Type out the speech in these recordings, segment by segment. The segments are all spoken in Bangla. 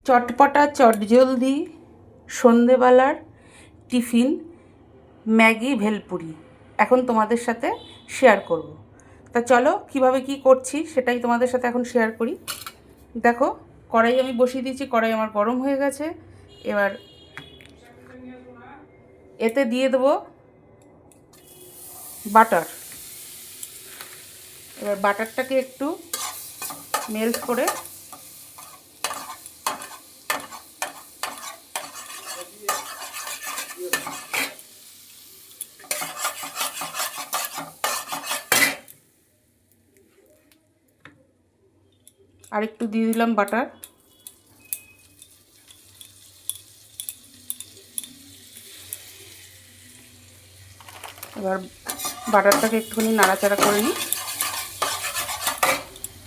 চটপটা চটজলদি সন্ধেবেলার টিফিন ম্যাগি ভেলপুরি এখন তোমাদের সাথে শেয়ার করব। তা চলো কিভাবে কি করছি সেটাই তোমাদের সাথে এখন শেয়ার করি। দেখো কড়াই আমি বসিয়ে দিয়েছি, কড়াই আমার গরম হয়ে গেছে। এবার এতে দিয়ে দেবো বাটার। এবার বাটারটাকে একটু মেল্ট করে আর একটু দিয়ে দিলাম বাটার। এবার বাটারটাকে একটুখানি নাড়াচাড়া করে নিই।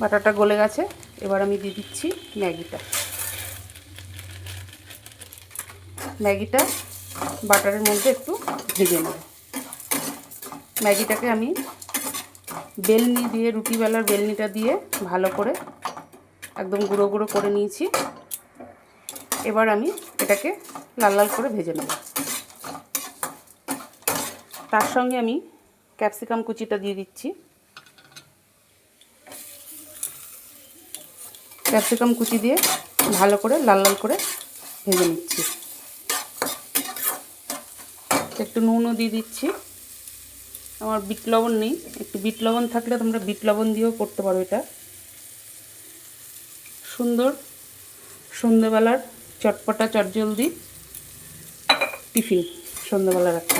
বাটারটা গলে গেছে, এবার আমি দিয়ে দিচ্ছি ম্যাগিটা বাটারের মধ্যে একটু ভেজে নেব। ম্যাগিটাকে আমি বেলনি দিয়ে, রুটি বেলার বেলনিটা দিয়ে ভালো করে একদম গুঁড়ো গুঁড়ো করে নিয়েছি। এবার আমি এটাকে লাল লাল করে ভেজে নেব। তার সঙ্গে আমি ক্যাপসিকাম কুচিটা দিয়ে দিচ্ছি। ক্যাপসিকাম কুচি দিয়ে ভালো করে লাল লাল করে ভেজে নিচ্ছি। একটু নুনও দিয়ে দিচ্ছি। আমার বিট লবণ নেই, একটু বিট লবণ থাকলে তোমরা বিট লবণ দিয়েও করতে পারো। এটা সুন্দর সন্ধ্যেবেলার চটপটা চটজলদি টিফিন সন্ধ্যেবেলার একটা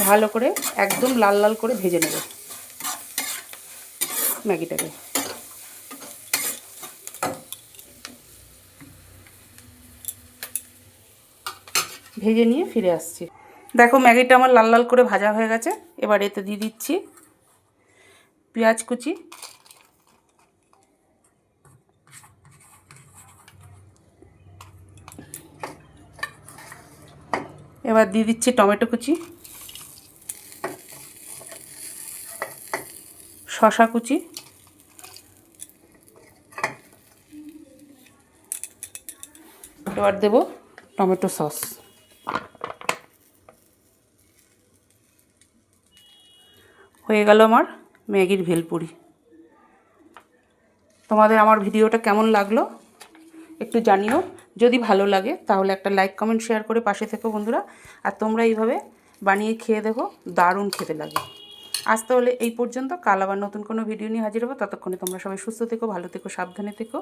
ভালো করে একদম লাল লাল করে ভেজে নেব ম্যাগিটাকে। ভেজে নিয়ে ফিরে আসছি। দেখো ম্যাগিটা আমার লাল লাল করে ভাজা হয়ে গেছে। এবার এতে দিয়ে দিচ্ছি পেঁয়াজ কুচি, এবার দিয়ে দিচ্ছি টমেটো কুচি, শসা কুচি, এবার দেব টমেটো সস। হয়ে গেল আমার ম্যাগির ভেলপুরি। তোমাদের আমার ভিডিওটা কেমন লাগলো একটু জানিও। যদি ভালো লাগে তাহলে একটা লাইক কমেন্ট শেয়ার করে পাশে থেকো বন্ধুরা। আর তোমরা এইভাবে বানিয়ে খেয়ে দেখো, দারুণ খেতে লাগে। আজ তাহলে এই পর্যন্ত, কাল আবার নতুন কোনো ভিডিও নিয়ে হাজির হবো। ততক্ষণে তোমরা সবাই সুস্থ থেকো, ভালো থেকো, সাবধানে থেকো।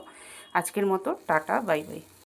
আজকের মতো টাটা, বাই বাই।